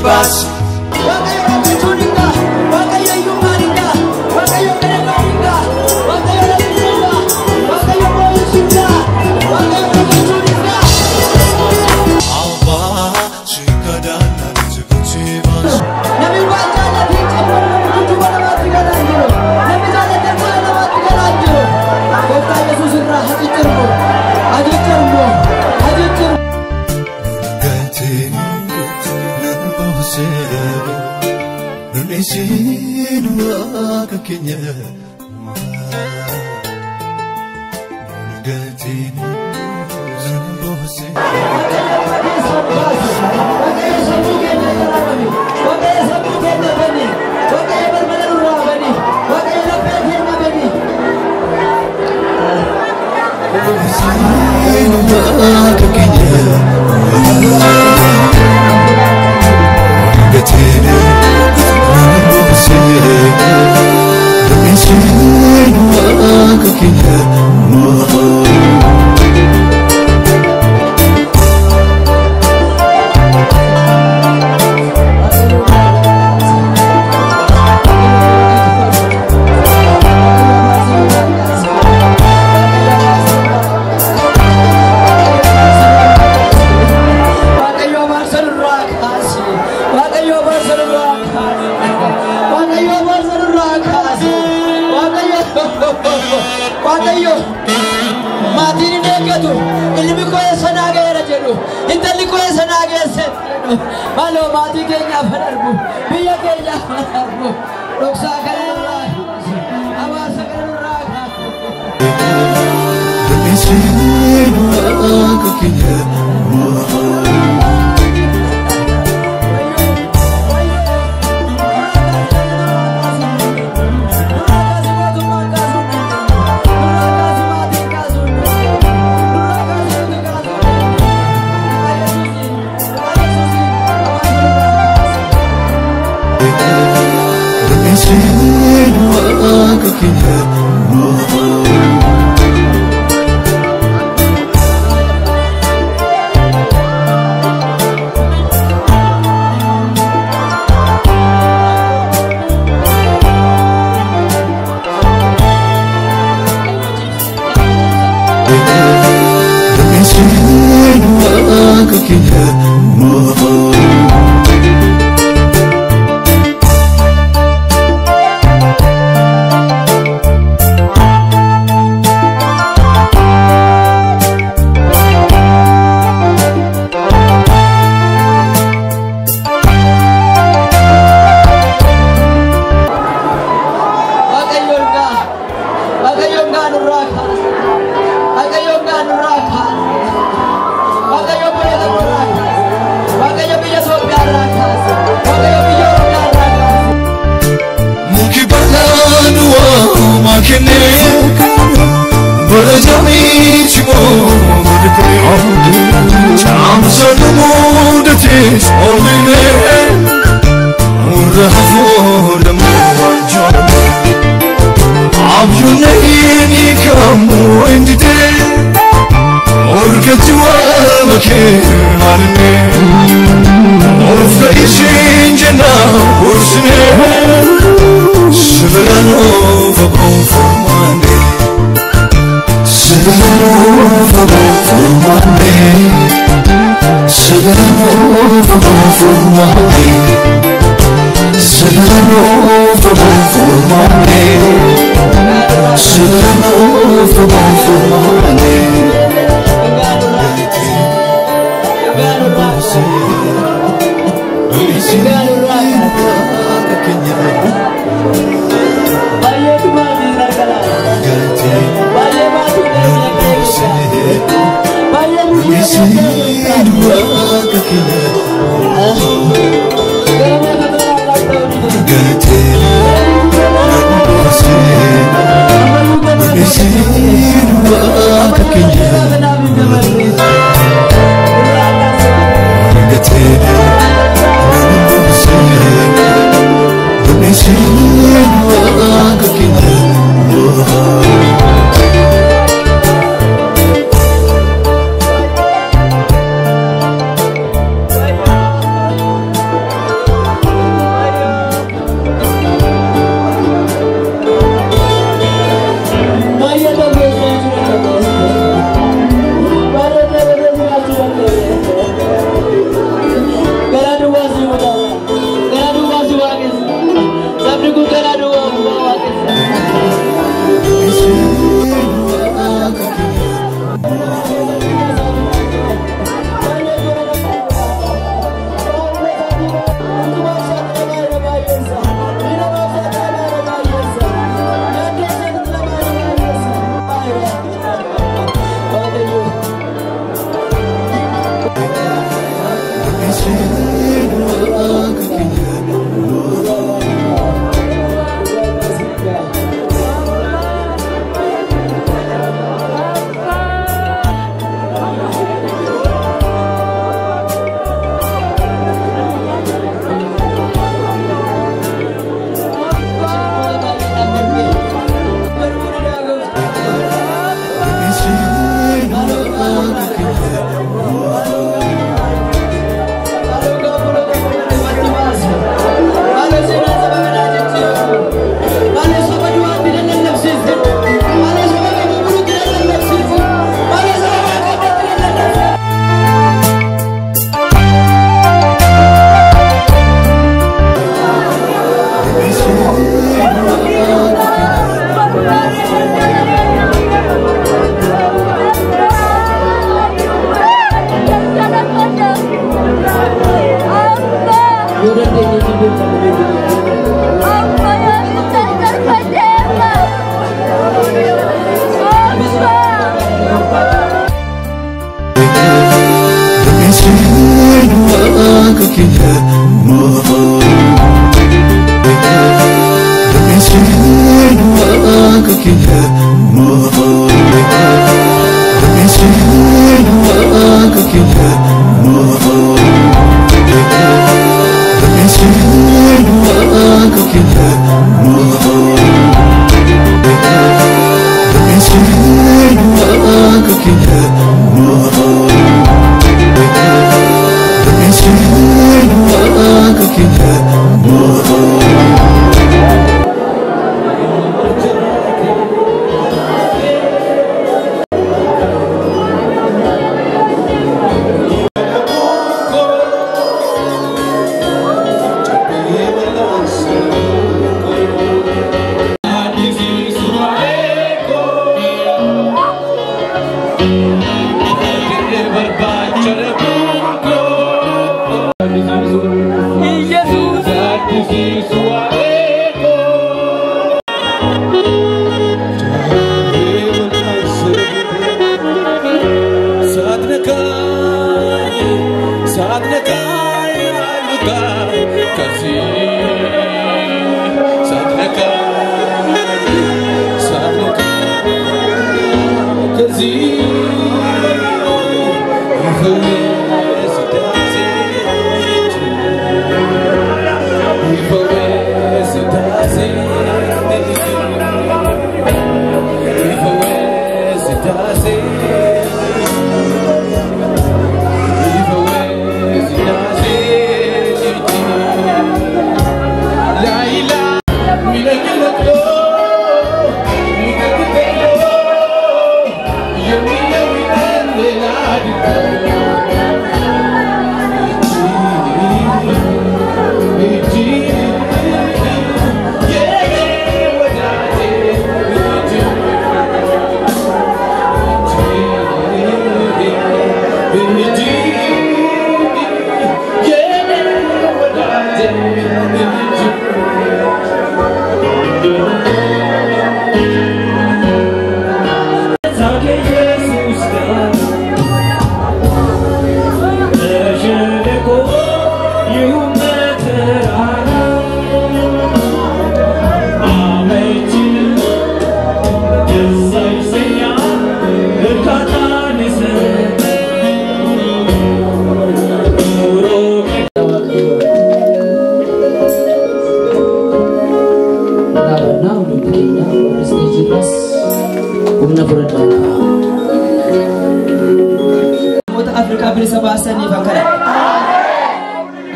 bas Kenya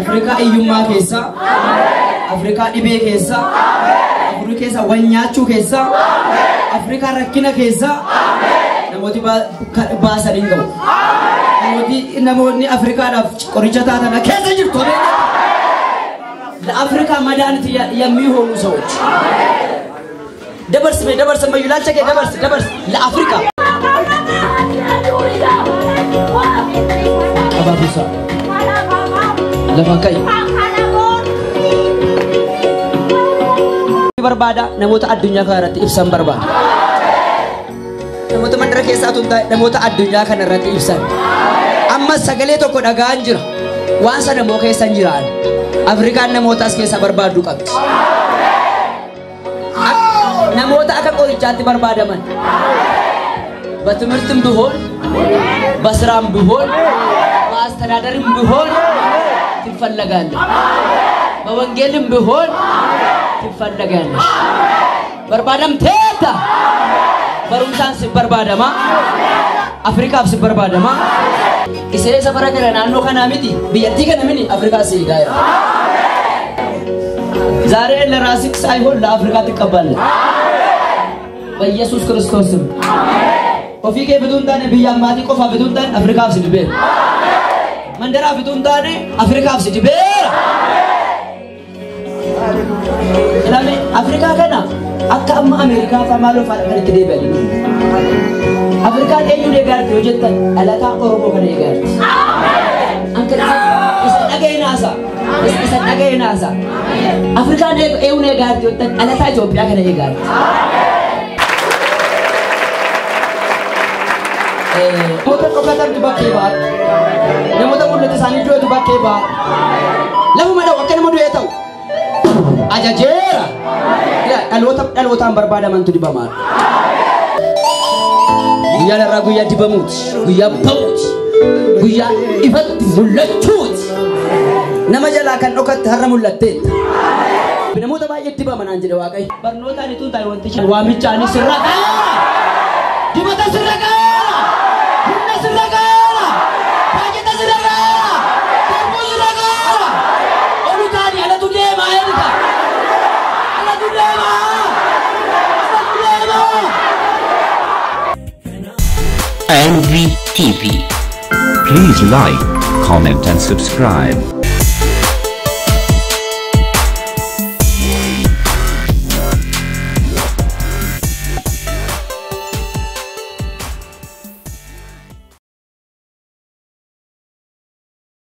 Afrika iyyummaa keessa Afrika dhibee keessa Afrika keessa wanyaachuu keessa Afrika rakkina keessa namooti baasaniin qabu namoonni Afrikaadhaaf qoricha taatana keessa jirtu ለአፍሪካ መድኃኒት የሚሆኑ ሰዎች ደበርስ መዩላልቸ ደበርስ ለአፍሪካ አባቡሳ ለማካይ በርባዳ ነሞታ አዱኛ ካረት ኢብሰን በርባዳ ነሞታ መንደረከ የሳቱን ነሞታ አዱኛ ከነረት ኢብሰን አማ ሰገሌ ተኮ ዳጋን ጅራ ዋንሰ ደሞ ከሰን ጅራን አፍሪካ ነሞታ እስከ ሰበርባዱ ቀብት ነሞታ ከቆይቻት በርባዳመን በትምህርትም ቢሆን በስራም ቢሆን በአስተዳደርም ቢሆን ትፈልጋለህ በወንጌልም ቢሆን ትፈልጋለህ በርባዳም ተታ በሩምሳን ሲበርባዳማ አፍሪካፍ ሲበርባዳማ ኢሴ ሰፈራ ከረና ነው ከናሚቲ ቢየቲ ከነምኒ አፍሪካ ሲጋያ ዛሬ ለራስክ ሳይሆን ለአፍሪካ ትቀበላለህ በኢየሱስ ክርስቶስ ስም አሜን ኦፊኬ ብዱንታኔ ቢያማቲ ቆፋ ብዱንታኔ አፍሪካፍ ሲድቤ መንደራ ብዱንታኔ አፍሪካፍ ሲድቤ ለኔ አፍሪካ ከና አካማ አሜሪካ ፈማሎ ፈረከን ትዴበል አፍሪካ የዩ ደጋርት ወጀተ አላታ ኦሮሞ ከነ ይጋር አሜን አንከ እሰ ነገይናሳ Isa dhaga'e naasa. Afrikaan eeguun eegaatti yootaan dhalataa Itoophiyaa kana eegaatti. Namoota dhokatan bakkee ba'a. Namoota mul'ata isaanii du'eetu bakkee ba'a. Lafuma dhawu akka nama du'ee ta'u. Ajajeera. Dhalootaan barbaadamantu dibamaadha. Guyyaa irraa guyyaa dibamuuti. Guyyaa ba'uuti. Guyyaa ifatti mul'achuuti. Nama jalaa kan dhokatte har'a mul'atteetta. Namoota baay'ee dibamanaan jedhe Waaqayyo. Barnootaan ituu taa'e wanti waamichaanis sirra qaara. Dibata sirra qaara. Humna sirra qaara. Baay'ata sirra qaara. Darbuu sirra qaara. Olu taa'anii alatu deemaa erga. Alatu deemaa. Alatu deemaa. Envy TV. Please like, comment and subscribe.